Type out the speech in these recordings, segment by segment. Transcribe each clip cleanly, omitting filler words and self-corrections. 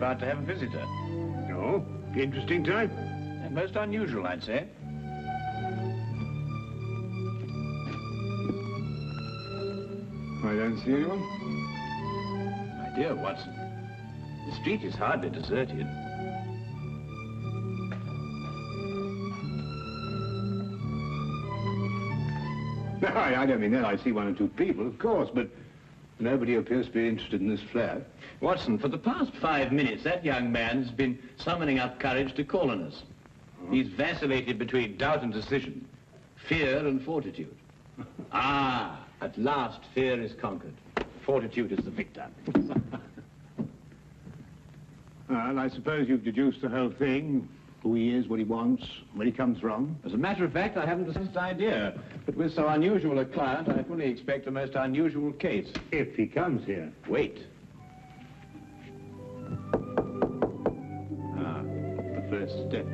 about to have a visitor. Oh, interesting type. And most unusual, I'd say. I don't see anyone. My dear Watson, the street is hardly deserted. No, I don't mean that. I see one or two people, of course, but nobody appears to be interested in this flat. Watson, for the past 5 minutes, that young man's been summoning up courage to call on us. Oh. He's vacillated between doubt and decision, fear and fortitude. Ah, at last fear is conquered. Fortitude is the victor. Well, I suppose you've deduced the whole thing. Who he is, what he wants, where he comes from. As a matter of fact, I haven't the slightest idea. But with so unusual a client, I fully expect a most unusual case. If he comes here. Wait. Ah, the first step.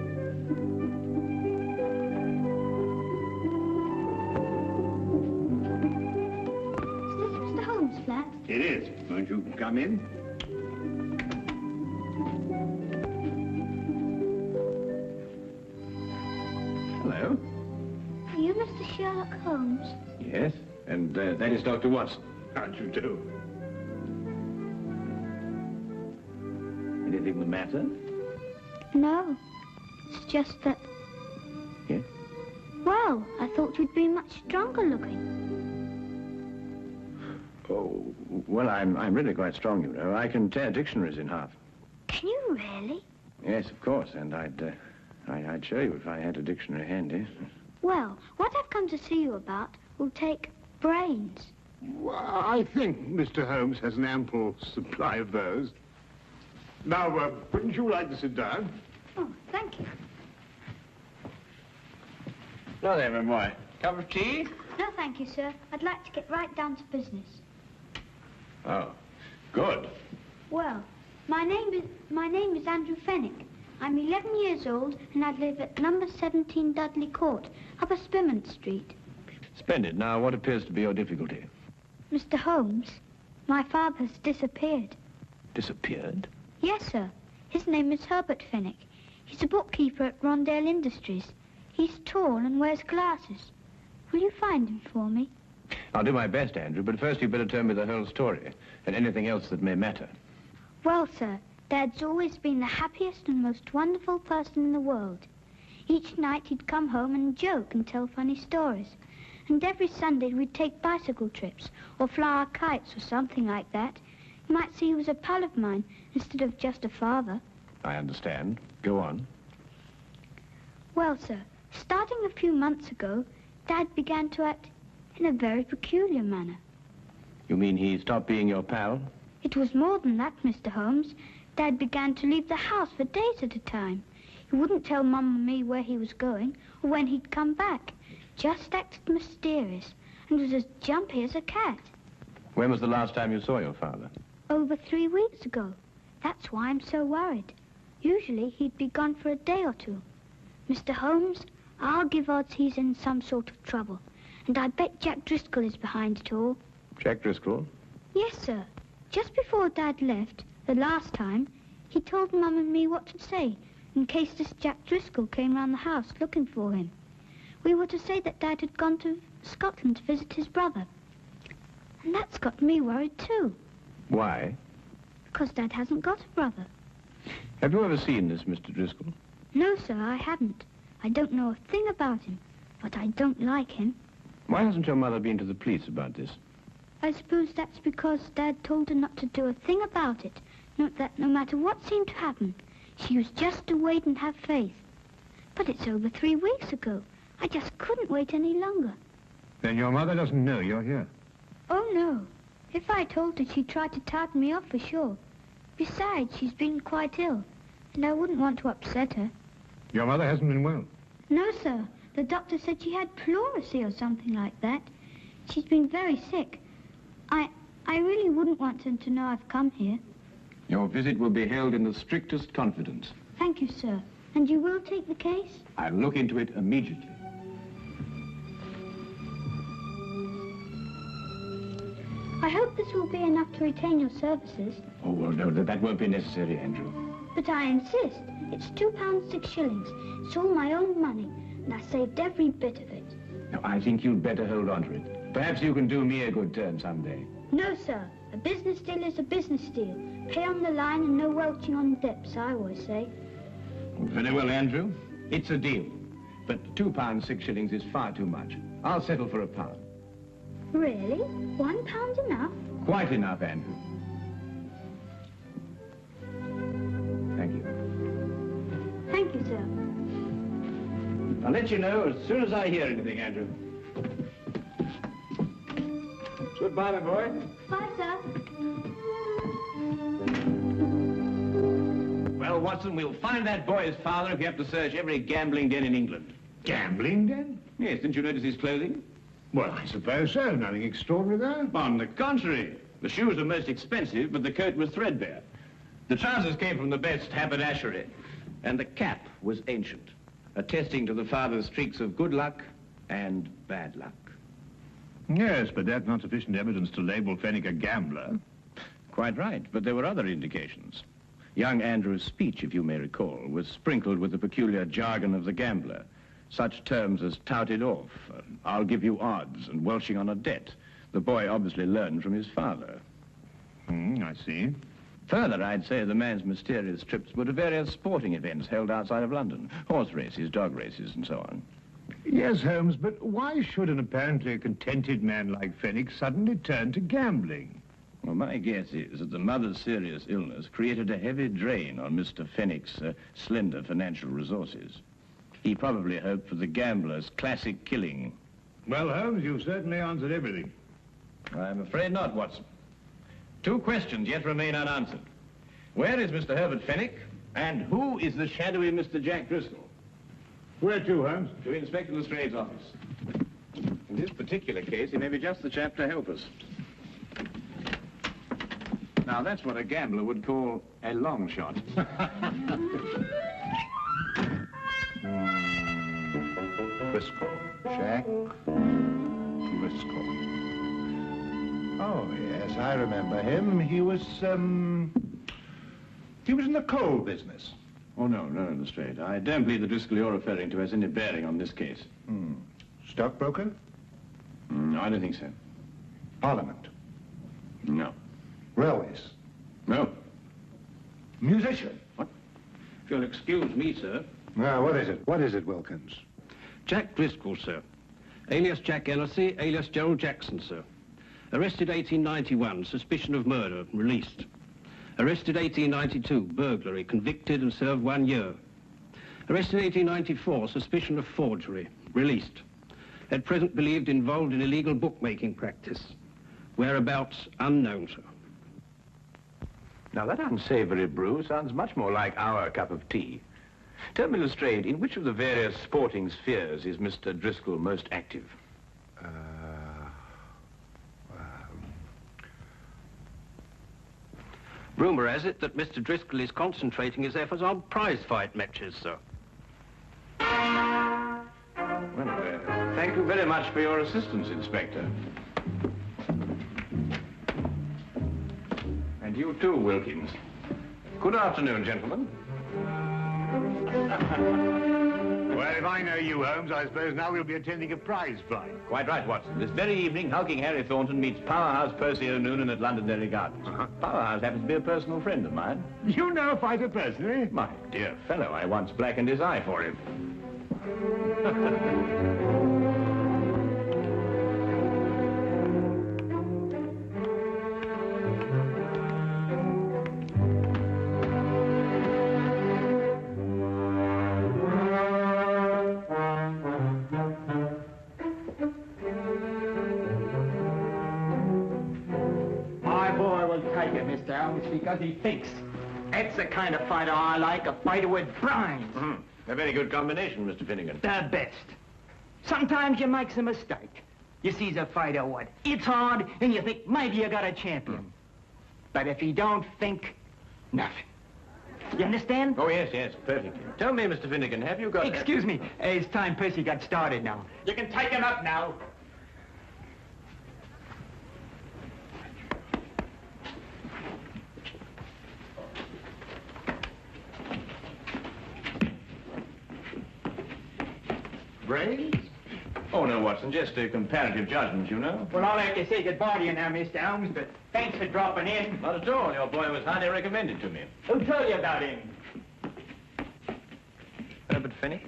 Is this Mr. Holmes' flat? It is. Won't you come in? Hello. Are you Mr. Sherlock Holmes? Yes, and that is Dr. Watson. How'd you do? Anything the matter? No. It's just that... Yes? Well, I thought you'd be much stronger looking. Oh, well, I'm really quite strong, you know. I can tear dictionaries in half. Can you really? Yes, of course, and I'd show you if I had a dictionary handy. Well, what I've come to see you about will take brains. Well, I think Mr. Holmes has an ample supply of those. Now, wouldn't you like to sit down? Oh, thank you. Hello there, Memoir. Cup of tea? No, thank you, sir. I'd like to get right down to business. Oh, good. Well, my name is Andrew Fenwick. I'm 11 years old, and I live at number 17 Dudley Court, Upper Spimment Street. Splendid. Now, what appears to be your difficulty? Mr. Holmes, my father has disappeared. Disappeared? Yes, sir. His name is Herbert Fenwick. He's a bookkeeper at Rondale Industries. He's tall and wears glasses. Will you find him for me? I'll do my best, Andrew, but first you'd better tell me the whole story and anything else that may matter. Well, sir, Dad's always been the happiest and most wonderful person in the world. Each night he'd come home and joke and tell funny stories. And every Sunday we'd take bicycle trips or fly our kites or something like that. You might see he was a pal of mine instead of just a father. I understand. Go on. Well, sir, starting a few months ago, Dad began to act in a very peculiar manner. You mean he stopped being your pal? It was more than that, Mr. Holmes. Dad began to leave the house for days at a time. He wouldn't tell Mum and me where he was going or when he'd come back. Just acted mysterious and was as jumpy as a cat. When was the last time you saw your father? Over 3 weeks ago. That's why I'm so worried. Usually he'd be gone for a day or two. Mr. Holmes, I'll give odds he's in some sort of trouble. And I bet Jack Driscoll is behind it all. Jack Driscoll? Yes, sir. Just before Dad left, the last time, he told Mum and me what to say in case this Jack Driscoll came round the house looking for him. We were to say that Dad had gone to Scotland to visit his brother. And that's got me worried too. Why? Because Dad hasn't got a brother. Have you ever seen this Mr. Driscoll? No, sir, I haven't. I don't know a thing about him, but I don't like him. Why hasn't your mother been to the police about this? I suppose that's because Dad told her not to do a thing about it. Not that no matter what seemed to happen, she was just to wait and have faith. But it's over 3 weeks ago. I just couldn't wait any longer. Then your mother doesn't know you're here? Oh, no. If I told her, she'd try to tartan me off for sure. Besides, she's been quite ill, and I wouldn't want to upset her. Your mother hasn't been well? No, sir. The doctor said she had pleurisy or something like that. She's been very sick. I really wouldn't want them to know I've come here. Your visit will be held in the strictest confidence. Thank you, sir. And you will take the case? I'll look into it immediately. I hope this will be enough to retain your services. Oh, well, no, that won't be necessary, Andrew. But I insist. It's £2 6 shillings. It's all my own money, and I saved every bit of it. Now, I think you'd better hold on to it. Perhaps you can do me a good turn someday. No, sir. A business deal is a business deal. Pay on the line and no welching on depths, I always say. Very well, Andrew. It's a deal. But £2 6 shillings is far too much. I'll settle for £1. Really? £1 enough? Quite enough, Andrew. Thank you. Thank you, sir. I'll let you know as soon as I hear anything, Andrew. Goodbye, my boy. Bye, sir. Well, Watson, we'll find that boy's father if you have to search every gambling den in England. Gambling den? Yes, didn't you notice his clothing? Well, I suppose so. Nothing extraordinary there. On the contrary. The shoes were most expensive, but the coat was threadbare. The trousers came from the best haberdashery, and the cap was ancient, attesting to the father's streaks of good luck and bad luck. Yes, but that's not sufficient evidence to label Fenwick a gambler. Quite right, but there were other indications. Young Andrew's speech, if you may recall, was sprinkled with the peculiar jargon of the gambler. Such terms as touted off, I'll give you odds, and welching on a debt. The boy obviously learned from his father. I see. Further, I'd say the man's mysterious trips were to various sporting events held outside of London. Horse races, dog races, and so on. Yes, Holmes, but why should an apparently contented man like Fenwick suddenly turn to gambling? Well, my guess is that the mother's serious illness created a heavy drain on Mr. Fenwick's slender financial resources. He probably hoped for the gambler's classic killing. Well, Holmes, you've certainly answered everything. I'm afraid not, Watson. 2 questions yet remain unanswered. Where is Mr. Herbert Fenwick? And who is the shadowy Mr. Jack Driscoll? Where to, Holmes? To Inspector Lestrade's office. In this particular case, he may be just the chap to help us. Now, that's what a gambler would call a long shot. Driscoll. Jack Driscoll. Oh, yes, I remember him. He was in the coal business. Oh, no, Lestrade. I don't believe the Driscoll you're referring to has any bearing on this case. Stockbroker? No, I don't think so. Parliament? No. Railways? No. Musician? What? If you'll excuse me, sir. Now, what is it? What is it, Wilkins? Jack Driscoll, sir. Alias Jack Ellersey, alias Gerald Jackson, sir. Arrested 1891, suspicion of murder, released. Arrested 1892, burglary, convicted and served 1 year. Arrested 1894, suspicion of forgery, released. At present believed involved in illegal bookmaking practice. Whereabouts unknown, sir. Now, that unsavory brew sounds much more like our cup of tea. Tell me, Lestrade, in which of the various sporting spheres is Mr. Driscoll most active? Rumour has it that Mr. Driscoll is concentrating his efforts on prize fight matches, sir. Well, thank you very much for your assistance, Inspector. And you too, Wilkins. Good afternoon, gentlemen. Well, if I know you, Holmes, I suppose now we'll be attending a prize fight. Quite right, Watson. This very evening, hulking Harry Thornton meets Powerhouse Percy O'Noonan at Londonderry Gardens. Powerhouse happens to be a personal friend of mine. You know a fighter personally? My dear fellow, I once blackened his eye for him. Because he thinks. That's the kind of fighter I like, a fighter with brains. A very good combination, Mr. Finnegan. The best. Sometimes you makes a mistake. You sees a fighter what? It's hard, and you think maybe you got a champion. But if he don't think, nothing. You understand? Oh, yes, perfectly. Tell me, Mr. Finnegan, have you got... Excuse me. It's time Percy got started now. You can take him up now. Brains? Oh, no, Watson, just a comparative judgment, you know. Well, I'll have to say goodbye to you now, Mr. Holmes, but thanks for dropping in. Not at all. Your boy was highly recommended to me. Who told you about him? Herbert Fenwick?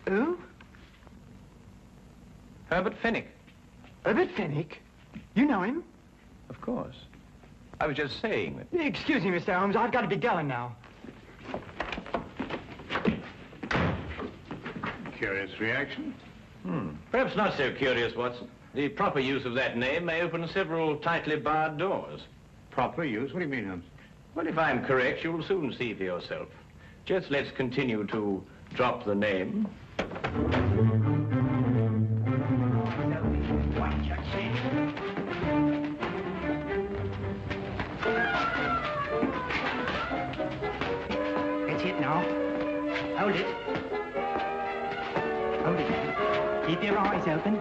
Who? Herbert Fenwick. Herbert Fenwick? You know him? Of course. I was just saying that. Excuse me, Mr. Holmes, I've got to be going now. Curious reaction. Perhaps not so curious, Watson. The proper use of that name may open several tightly barred doors. Proper use? What do you mean, Holmes? Well, if I'm correct, you'll soon see for yourself. Just let's continue to drop the name. That's it now. Hold it. Hold it. Keep your eyes open.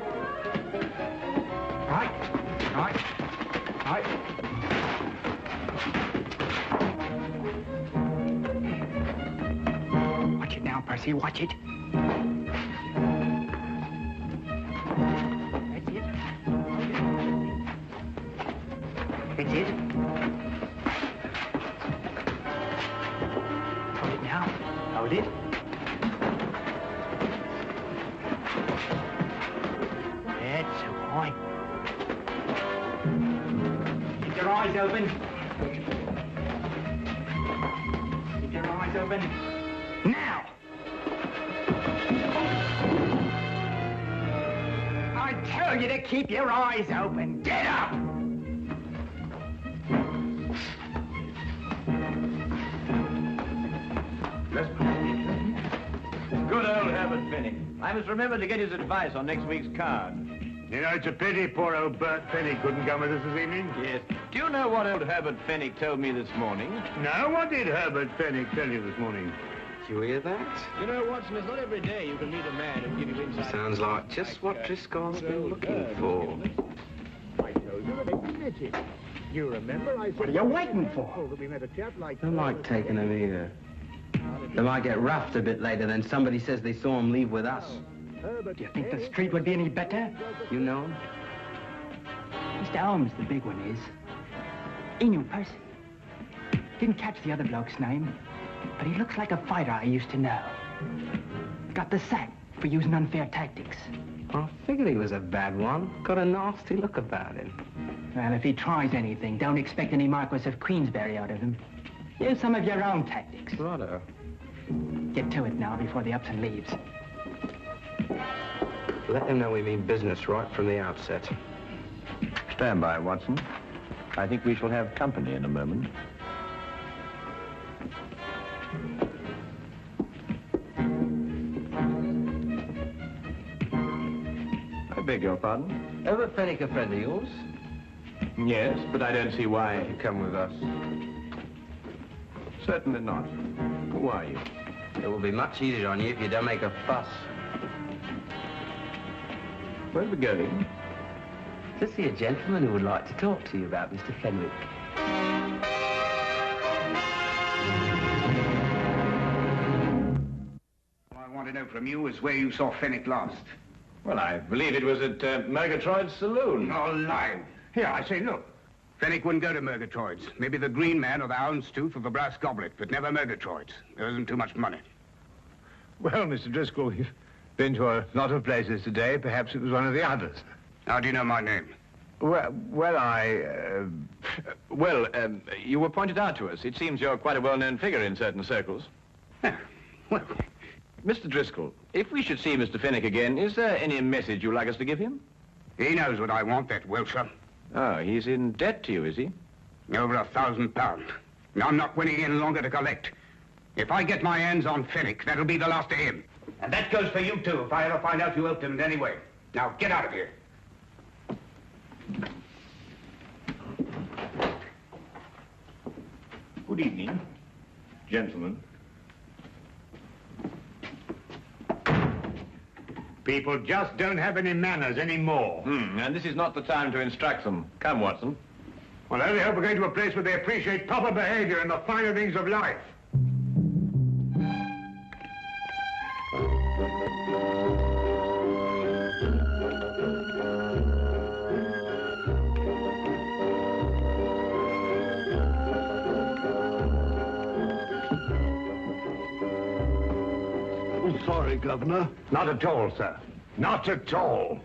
Right. Right. Right. Watch it now, Percy. Watch it. That's it. That's it. Hold it now. Hold it. That's right. Keep your eyes open. Keep your eyes open. Now! I tell you to keep your eyes open. Get up! Good old Herbert Fenwick. I must remember to get his advice on next week's card. You know, it's a pity poor old Bert Fenwick couldn't come with us this evening. Yes. Do you know what old Herbert Fenwick told me this morning? No, what did Herbert Fenwick tell you this morning? Did you hear that? You know, Watson, it's not every day you can meet a man who'll give you insight. Sounds like just what Driscoll's been looking for. I told you that they committed. You remember I said... What are you waiting for? Oh, that we met a chap like... Don't like taking them either. They might get roughed a bit later, then somebody says they saw him leave with us. Do you think the street would be any better? You know him? Mr. Holmes, the big one is. He knew Percy. Didn't catch the other bloke's name, but he looks like a fighter I used to know. Got the sack for using unfair tactics. I figured he was a bad one. Got a nasty look about him. Well, if he tries anything, don't expect any Marquis of Queensberry out of him. Use some of your own tactics. Righto. Get to it now before the Upton leaves. Let him know we mean business right from the outset. Stand by, Watson. I think we shall have company in a moment. I beg your pardon? Herbert Fenwick a friend of yours? Yes, but I don't see why. You come with us. Certainly not. Who are you? It will be much easier on you if you don't make a fuss. Where are we going? To see a gentleman who would like to talk to you about Mr. Fenwick. All I want to know from you is where you saw Fenwick last. Well, I believe it was at Murgatroyd's saloon. No lie. Here, I say, look. Fenwick wouldn't go to Murgatroyd's. Maybe the Green Man or the Houndstooth or the Brass Goblet, but never Murgatroyd's. There isn't too much money. Well, Mr. Driscoll, you've been to a lot of places today. Perhaps it was one of the others. How do you know my name? Well, You were pointed out to us. It seems you're quite a well-known figure in certain circles. Well, Mr. Driscoll, if we should see Mr. Fenwick again, is there any message you'd like us to give him? he knows what I want, that Wilshire. Oh, he's in debt to you, is he? Over £1,000. I'm not willing any longer to collect. If I get my hands on Fenwick, that'll be the last of him. And that goes for you, too, if I ever find out you helped him in any way. Now, get out of here. Good evening, gentlemen. People just don't have any manners anymore. And this is not the time to instruct them. Come, Watson. Well, I only hope we're going to a place where they appreciate proper behavior and the finer things of life. I'm sorry, Governor. Not at all, sir. Not at all.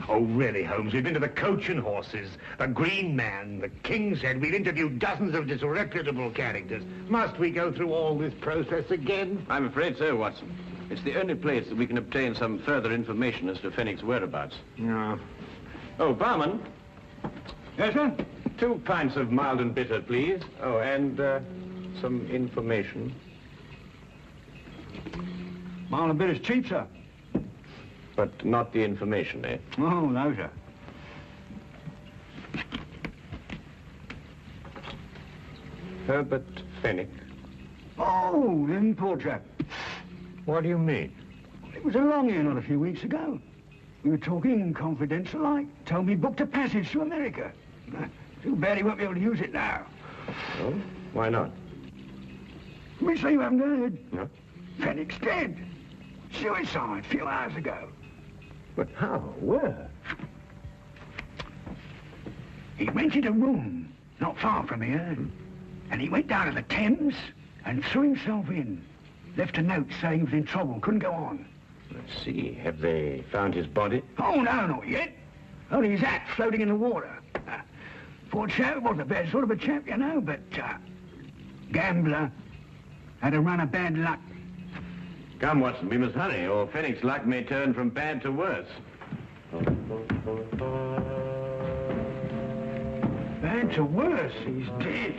Oh, really, Holmes, we've been to the Coach and Horses, the Green Man, the King's Head. We've interviewed dozens of disreputable characters. Must we go through all this process again? I'm afraid so, Watson. It's the only place that we can obtain some further information as to Fenwick's whereabouts. No. Oh, barman. Yes, sir? 2 pints of mild and bitter, please. Oh, and some information. Mild and bitter's cheap, sir. But not the information, eh? Oh, no, sir. Herbert Fenwick. Oh, him, poor chap. What do you mean? It was along here not a few weeks ago. We were talking confidential like. Told me he booked a passage to America. Too bad he won't be able to use it now. Oh? Why not? Me say you haven't heard. No. Fenwick's dead. Suicide a few hours ago. But how? Where? He rented a room not far from here. And he went down to the Thames and threw himself in. Left a note saying he was in trouble, couldn't go on. Let's see. Have they found his body? Oh, no, not yet. Only his hat floating in the water. Poor chap, wasn't a bad sort of a chap, you know, but gambler. Had a run of bad luck. Come, Watson, we must hurry, or Fenwick's luck may turn from bad to worse. Bad to worse, he's dead.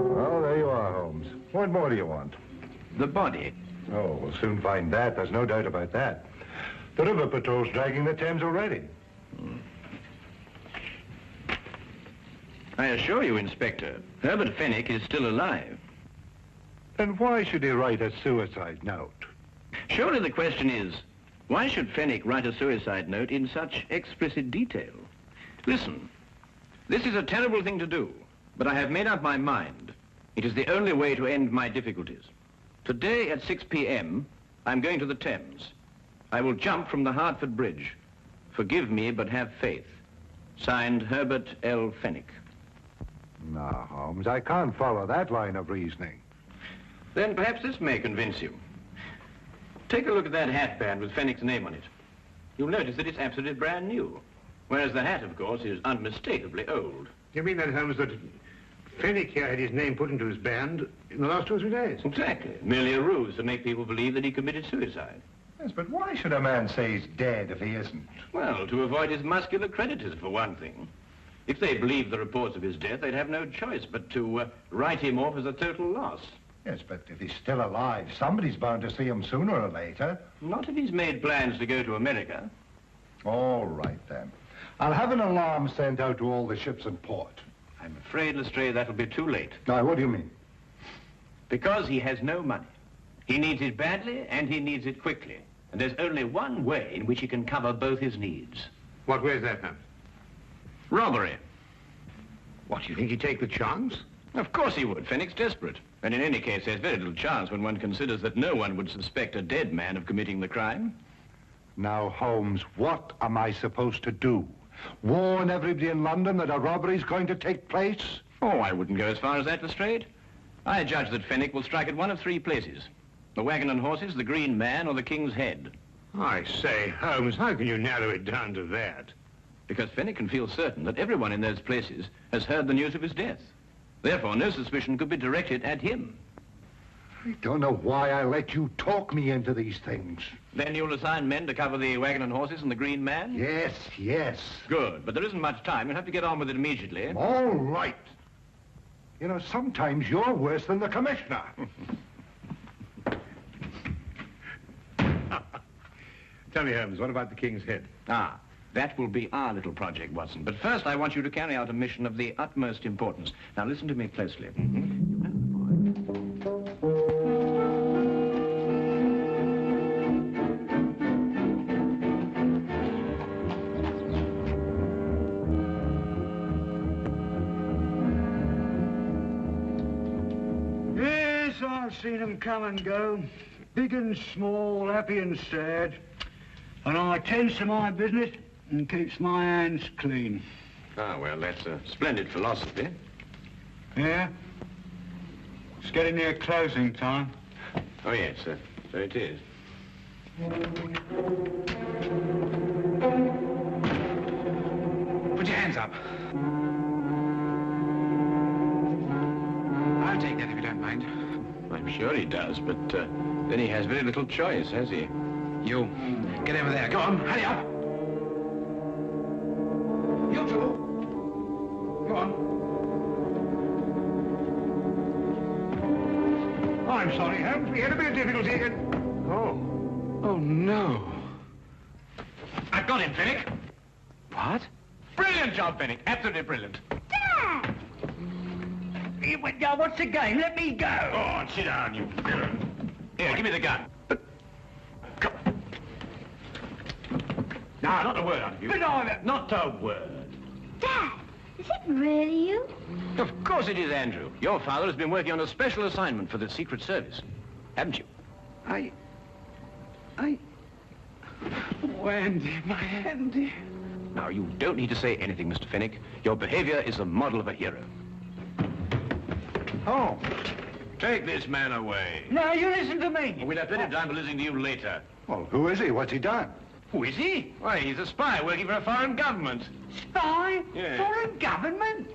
Well, there you are, Holmes. What more do you want? The body. Oh, we'll soon find that. There's no doubt about that. The river patrol's dragging the Thames already. I assure you, Inspector, Herbert Fenwick is still alive. Then why should he write a suicide note? Surely the question is, why should Fenwick write a suicide note in such explicit detail? Listen, this is a terrible thing to do, but I have made up my mind. It is the only way to end my difficulties. Today at 6 p.m., I'm going to the Thames. I will jump from the Hertford Bridge. Forgive me, but have faith. Signed, Herbert L. Fenwick. No, Holmes, I can't follow that line of reasoning. Then perhaps this may convince you. Take a look at that hatband with Fenwick's name on it. You'll notice that it's absolutely brand new, whereas the hat, of course, is unmistakably old. You mean then, Holmes, that Fenwick here had his name put into his band in the last 2 or 3 days? Exactly. Merely a ruse to make people believe that he committed suicide. Yes, but why should a man say he's dead if he isn't? Well, to avoid his muscular creditors, for one thing. If they believed the reports of his death, they'd have no choice but to write him off as a total loss. Yes, but if he's still alive, somebody's bound to see him sooner or later. Not if he's made plans to go to America. All right, then. I'll have an alarm sent out to all the ships in port. I'm afraid, Lestrade, that'll be too late. Now, what do you mean? Because he has no money. He needs it badly, and he needs it quickly. And there's only one way in which he can cover both his needs. What way is that, Holmes? Robbery. What, do you think he'd take the chance? Of course he would. Fenwick's desperate. And in any case, there's very little chance when one considers that no one would suspect a dead man of committing the crime. Now, Holmes, what am I supposed to do? Warn everybody in London that a robbery's going to take place? Oh, I wouldn't go as far as that, Lestrade. I judge that Fenwick will strike at one of 3 places. The Wagon and Horses, the Green Man, or the King's Head. I say, Holmes, how can you narrow it down to that? Because Fenwick can feel certain that everyone in those places has heard the news of his death. Therefore, no suspicion could be directed at him. I don't know why I let you talk me into these things. Then you'll assign men to cover the Wagon and Horses and the Green Man? Yes, yes. Good, but there isn't much time. You'll have to get on with it immediately. All right. You know, sometimes you're worse than the commissioner. Tell me, Holmes, what about the King's Head? Ah, that will be our little project, Watson. But first, I want you to carry out a mission of the utmost importance. Now, listen to me closely. Yes, I've seen him come and go. big and small, happy and sad. And I tends to my business and keeps my hands clean. Ah, well, that's a splendid philosophy. Yeah? It's getting near closing time. Oh, yes, so it is. Put your hands up. I'll take that if you don't mind. I'm sure he does, but then he has very little choice, has he? You, get over there. Go on, hurry up. You two. Go on. I'm sorry, Holmes. We had a bit of difficulty again. Oh. Oh, no. I've got him, Fenwick. What? Brilliant job, Fenwick. Absolutely brilliant. Dad! What's the game? Let me go. Go on, sit down, you villain. Here, give me the gun. Come. No, not a word out of you. But I... Not a word. Dad, is it really you? Of course it is, Andrew. Your father has been working on a special assignment for the Secret Service. Haven't you? Oh, Andy, my Andy. Now, you don't need to say anything, Mr. Fenwick. Your behavior is the model of a hero. Oh. Take this man away. No, you listen to me. We'll have plenty of time for listening to you later. Well, who is he? What's he done? Who is he? Why, he's a spy working for a foreign government. Spy? Yeah. Foreign government?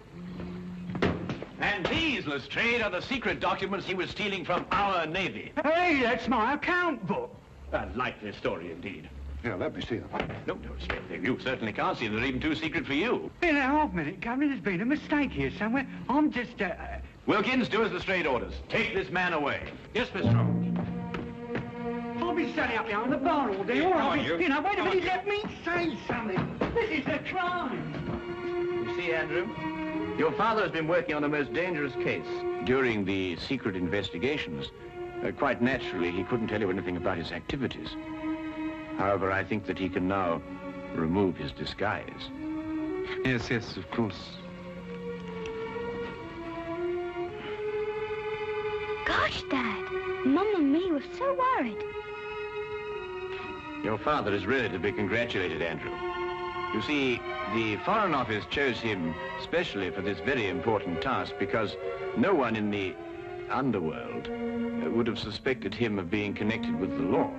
And these, Lestrade, are the secret documents he was stealing from our Navy. Hey, that's my account book. A likely story, indeed. Here, let me see them. No, Lestrade, you certainly can't see them. They're even too secret for you. In a half minute, Governor, there's been a mistake here somewhere. I'm just, Wilkins, do as Lestrade orders. Take this man away. Yes, Mr. Holmes. I'll be standing up behind the bar all day, or I'll be... you. know, wait a minute, let me say something. This is a crime. You see, Andrew, your father has been working on a most dangerous case. During the secret investigations, quite naturally, he couldn't tell you anything about his activities. However, I think that he can now remove his disguise. Yes, of course. Gosh, Dad, Mum and me were so worried. Your father is really to be congratulated, Andrew. You see, the Foreign Office chose him specially for this very important task because no one in the underworld would have suspected him of being connected with the law.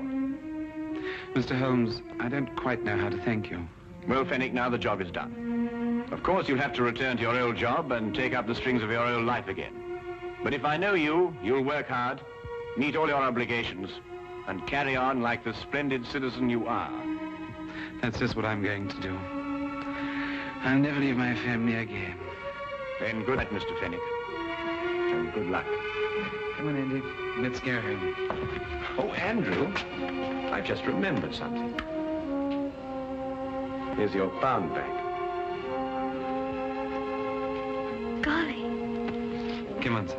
Mr. Holmes, I don't quite know how to thank you. Well, Fenwick, now the job is done. Of course, you'll have to return to your old job and take up the strings of your old life again. But if I know you, you'll work hard, meet all your obligations, and carry on like the splendid citizen you are. That's just what I'm going to do. I'll never leave my family again. Then good night, Mr. Fenwick. And good luck. Come on, Andy. Let's go home. Oh, Andrew, I've just remembered something. Here's your pound bag. Golly. Come on, sir.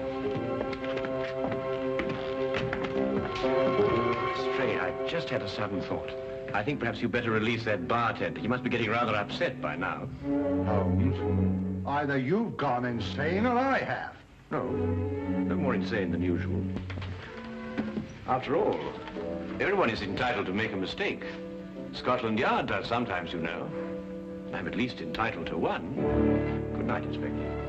Stray, I've just had a sudden thought. I think perhaps you'd better release that bartender. He must be getting rather upset by now. Holmes, either you've gone insane or I have. No more insane than usual. After all, everyone is entitled to make a mistake. Scotland Yard does sometimes, you know. I'm at least entitled to one. Good night, Inspector.